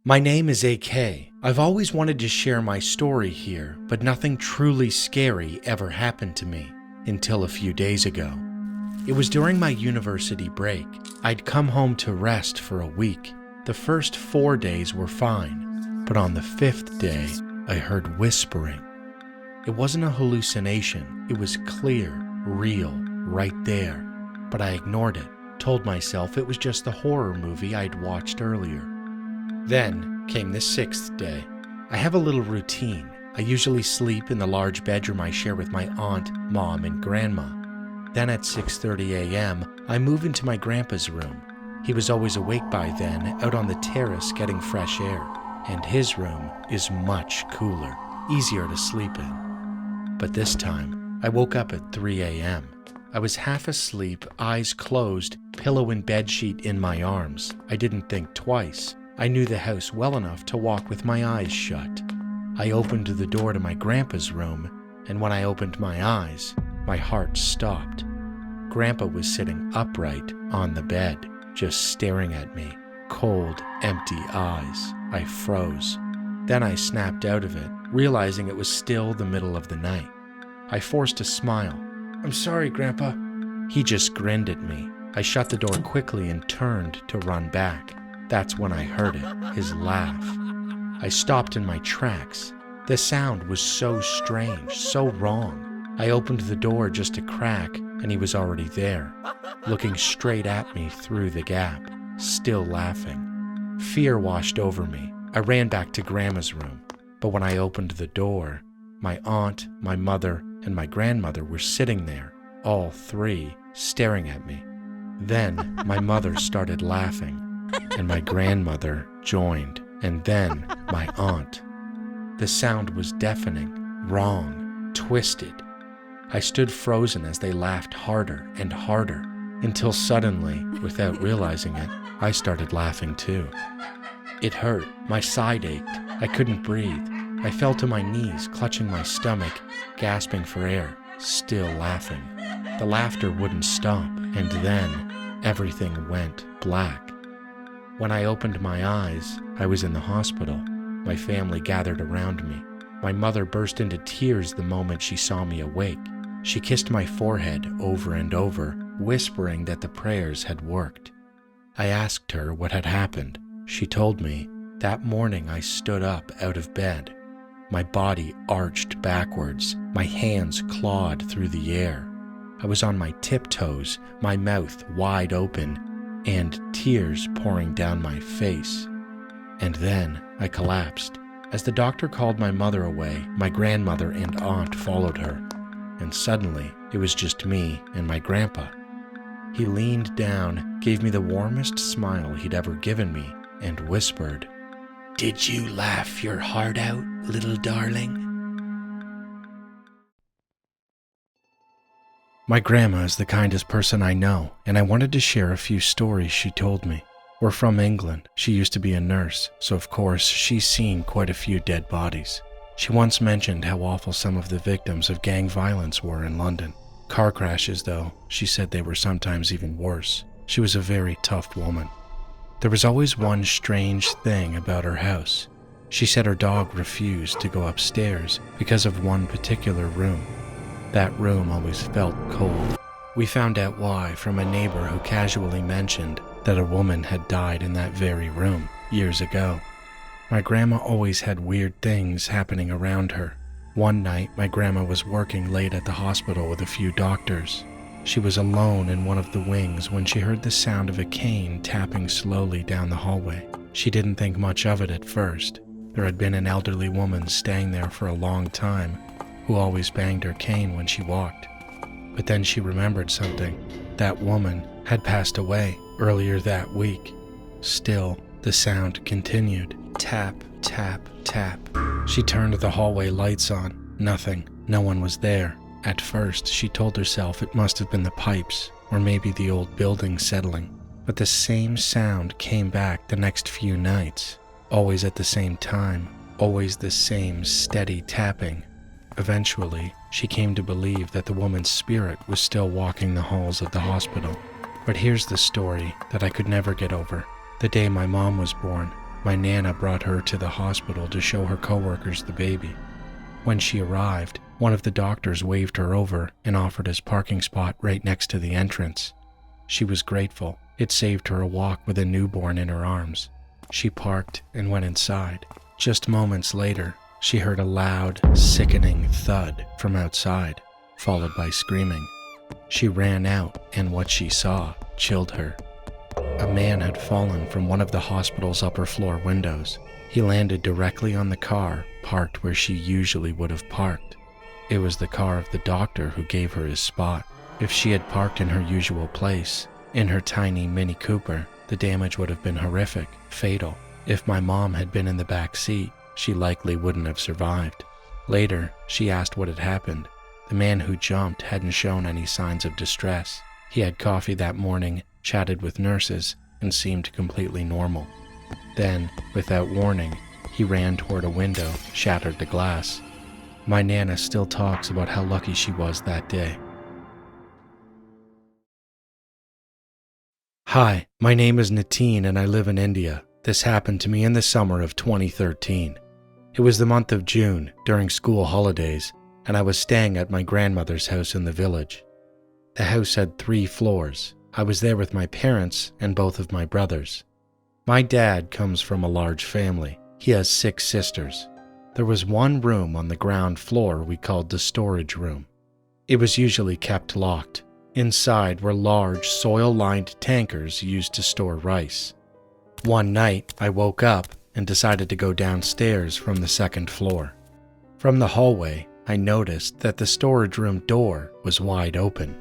My name is AK. I've always wanted to share my story here, but nothing truly scary ever happened to me until a few days ago. It was during my university break. I'd come home to rest for a week. The first 4 days were fine, but on the 5th day, I heard whispering. It wasn't a hallucination. It was clear, real, right there. But I ignored it, told myself it was just the horror movie I'd watched earlier. Then came the 6th day. I have a little routine. I usually sleep in the large bedroom I share with my aunt, mom, and grandma. Then at 6:30 a.m., I move into my grandpa's room. He was always awake by then, out on the terrace getting fresh air, and his room is much cooler, easier to sleep in. But this time, I woke up at 3 a.m. I was half asleep, eyes closed, pillow and bedsheet in my arms. I didn't think twice. I knew the house well enough to walk with my eyes shut. I opened the door to my grandpa's room, and when I opened my eyes, my heart stopped. Grandpa was sitting upright on the bed, just staring at me, cold, empty eyes. I froze. Then I snapped out of it, realizing it was still the middle of the night. I forced a smile. "I'm sorry, Grandpa." He just grinned at me. I shut the door quickly and turned to run back. That's when I heard it, his laugh. I stopped in my tracks. The sound was so strange, so wrong. I opened the door just a crack, and he was already there, looking straight at me through the gap, still laughing. Fear washed over me. I ran back to Grandma's room, but when I opened the door, my aunt, my mother, and my grandmother were sitting there, all three, staring at me. Then my mother started laughing, and my grandmother joined, and then my aunt. The sound was deafening, wrong, twisted. I stood frozen as they laughed harder and harder, until suddenly, without realizing it, I started laughing too. It hurt, my side ached, I couldn't breathe. I fell to my knees, clutching my stomach, gasping for air, still laughing. The laughter wouldn't stop, and then everything went black. When I opened my eyes, I was in the hospital. My family gathered around me. My mother burst into tears the moment she saw me awake. She kissed my forehead over and over, whispering that the prayers had worked. I asked her what had happened. She told me, "That morning I stood up out of bed. My body arched backwards, my hands clawed through the air. I was on my tiptoes, my mouth wide open, and tears pouring down my face. And then I collapsed. As the doctor called my mother away, my grandmother and aunt followed her, and suddenly it was just me and my grandpa. He leaned down, gave me the warmest smile he'd ever given me, and whispered, "Did you laugh your heart out, little darling?" My grandma is the kindest person I know, and I wanted to share a few stories she told me. We're from England. She used to be a nurse, so of course she's seen quite a few dead bodies. She once mentioned how awful some of the victims of gang violence were in London. Car crashes, though, she said they were sometimes even worse. She was a very tough woman. There was always one strange thing about her house. She said her dog refused to go upstairs because of one particular room. That room always felt cold. We found out why from a neighbor who casually mentioned that a woman had died in that very room years ago. My grandma always had weird things happening around her. One night, my grandma was working late at the hospital with a few doctors. She was alone in one of the wings when she heard the sound of a cane tapping slowly down the hallway. She didn't think much of it at first. There had been an elderly woman staying there for a long time who always banged her cane when she walked. But then she remembered something. That woman had passed away earlier that week. Still, the sound continued. Tap, tap, tap. She turned the hallway lights on. Nothing. No one was there. At first, she told herself it must have been the pipes, or maybe the old building settling. But the same sound came back the next few nights. Always at the same time. Always the same steady tapping. Eventually, she came to believe that the woman's spirit was still walking the halls of the hospital. But here's the story that I could never get over. The day my mom was born, My Nana brought her to the hospital to show her coworkers the baby. When she arrived, one of the doctors waved her over and offered us parking spot right next to the entrance. She was grateful. It saved her a walk with a newborn in her arms. She parked and went inside. Just moments later, she heard a loud, sickening thud from outside, followed by screaming. She ran out, and what she saw chilled her. A man had fallen from one of the hospital's upper floor windows. He landed directly on the car parked where she usually would have parked. It was the car of the doctor who gave her his spot. If she had parked in her usual place, in her tiny Mini Cooper, the damage would have been horrific, fatal. If my mom had been in the back seat, she likely wouldn't have survived. Later, she asked what had happened. The man who jumped hadn't shown any signs of distress. He had coffee that morning, chatted with nurses, and seemed completely normal. Then, without warning, he ran toward a window, shattered the glass. My Nana still talks about how lucky she was that day. Hi, my name is Nitin and I live in India. This happened to me in the summer of 2013. It was the month of June, during school holidays, and I was staying at my grandmother's house in the village. The house had 3 floors. I was there with my parents and both of my brothers. My dad comes from a large family. He has 6 sisters. There was one room on the ground floor we called the storage room. It was usually kept locked. Inside were large soil-lined tankers used to store rice. One night, I woke up and decided to go downstairs from the 2nd floor. From the hallway, I noticed that the storage room door was wide open.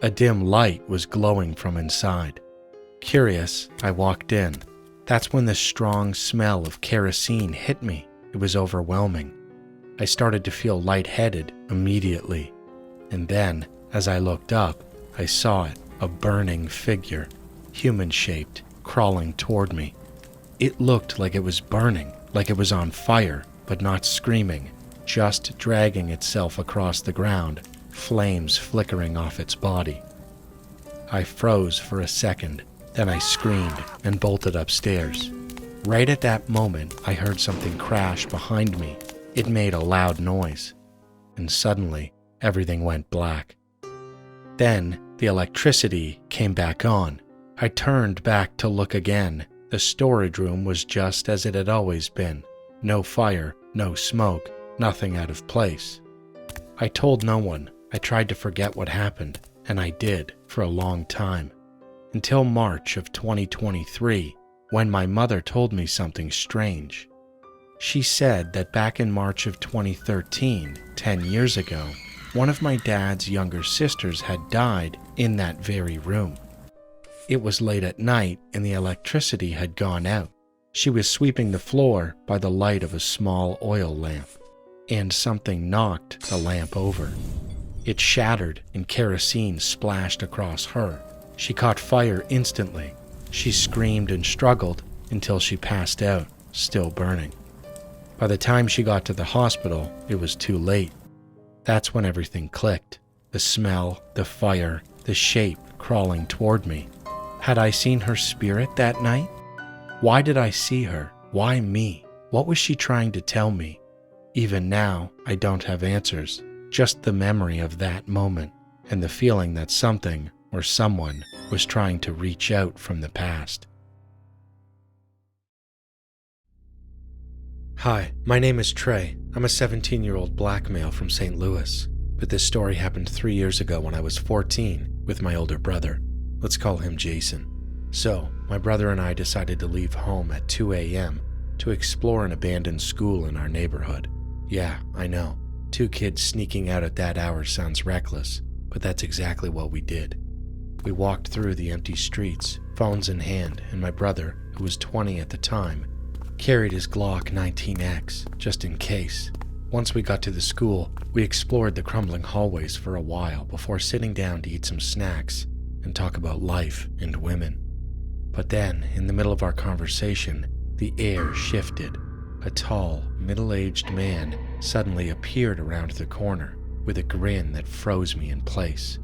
A dim light was glowing from inside. Curious, I walked in. That's when the strong smell of kerosene hit me. It was overwhelming. I started to feel lightheaded immediately. And then, as I looked up, I saw it, a burning figure, human-shaped, crawling toward me. It looked like it was burning, like it was on fire, but not screaming, just dragging itself across the ground, flames flickering off its body. I froze for a second, then I screamed and bolted upstairs. Right at that moment, I heard something crash behind me. It made a loud noise, and suddenly, everything went black. Then, the electricity came back on. I turned back to look again. The storage room was just as it had always been. No fire, no smoke, nothing out of place. I told no one. I tried to forget what happened, and I did for a long time. Until March of 2023, when my mother told me something strange. She said that back in March of 2013, 10 years ago, one of my dad's younger sisters had died in that very room. It was late at night and the electricity had gone out. She was sweeping the floor by the light of a small oil lamp, and something knocked the lamp over. It shattered and kerosene splashed across her. She caught fire instantly. She screamed and struggled until she passed out, still burning. By the time she got to the hospital, it was too late. That's when everything clicked. The smell, the fire, the shape crawling toward me. Had I seen her spirit that night? Why did I see her? Why me? What was she trying to tell me? Even now, I don't have answers. Just the memory of that moment and the feeling that something or someone was trying to reach out from the past. Hi, my name is Chae. I'm a 17-year-old black male from St. Louis, but this story happened 3 years ago when I was 14 with my older brother. Let's call him Jason. So, my brother and I decided to leave home at 2 a.m. to explore an abandoned school in our neighborhood. Yeah, I know. 2 kids sneaking out at that hour sounds reckless, but that's exactly what we did. We walked through the empty streets, phones in hand, and my brother, who was 20 at the time, carried his Glock 19X, just in case. Once we got to the school, we explored the crumbling hallways for a while before sitting down to eat some snacks and talk about life and women. But then, in the middle of our conversation, the air shifted. A tall, middle-aged man suddenly appeared around the corner with a grin that froze me in place.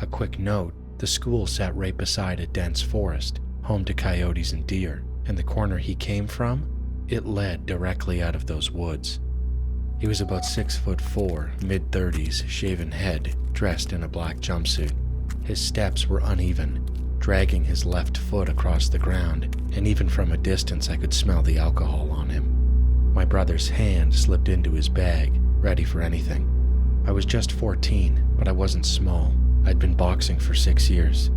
A quick note, the school sat right beside a dense forest, home to coyotes and deer, and the corner he came from, it led directly out of those woods. He was about 6'4", mid-30s, shaven head, dressed in a black jumpsuit. His steps were uneven, dragging his left foot across the ground, and even from a distance I could smell the alcohol on him. My brother's hand slipped into his bag, ready for anything. I was just 14, but I wasn't small. I'd been boxing for 6 years.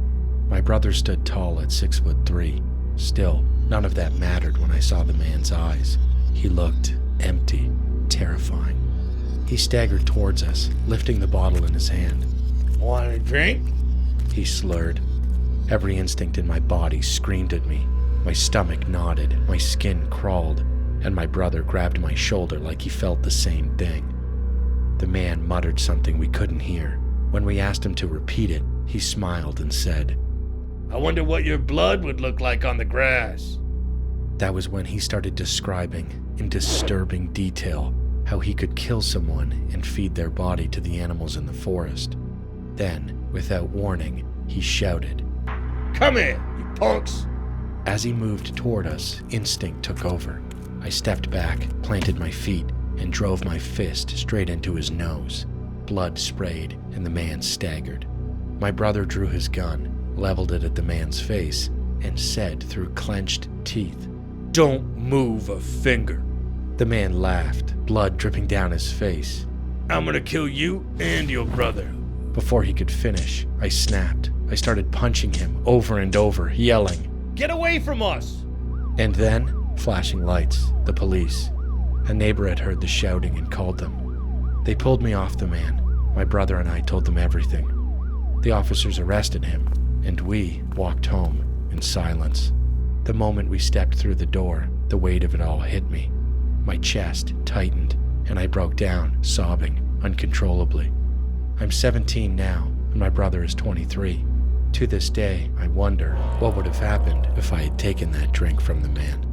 My brother stood tall at 6'3". Still, none of that mattered when I saw the man's eyes. He looked empty, terrifying. He staggered towards us, lifting the bottle in his hand. Want a drink? He slurred. Every instinct in my body screamed at me. My stomach knotted, my skin crawled, and my brother grabbed my shoulder like he felt the same thing. The man muttered something we couldn't hear. When we asked him to repeat it, he smiled and said, I wonder what your blood would look like on the grass. That was when he started describing, in disturbing detail, how he could kill someone and feed their body to the animals in the forest. Then, without warning, he shouted, Come here, you punks! As he moved toward us, instinct took over. I stepped back, planted my feet, and drove my fist straight into his nose. Blood sprayed, and the man staggered. My brother drew his gun, leveled it at the man's face, and said through clenched teeth, Don't move a finger. The man laughed, blood dripping down his face. I'm gonna kill you and your brother. Before he could finish, I snapped. I started punching him over and over, yelling, Get away from us! And then, flashing lights, the police. A neighbor had heard the shouting and called them. They pulled me off the man. My brother and I told them everything. The officers arrested him, and we walked home in silence. The moment we stepped through the door, the weight of it all hit me. My chest tightened, and I broke down, sobbing uncontrollably. I'm 17 now, and my brother is 23. To this day, I wonder what would have happened if I had taken that drink from the man.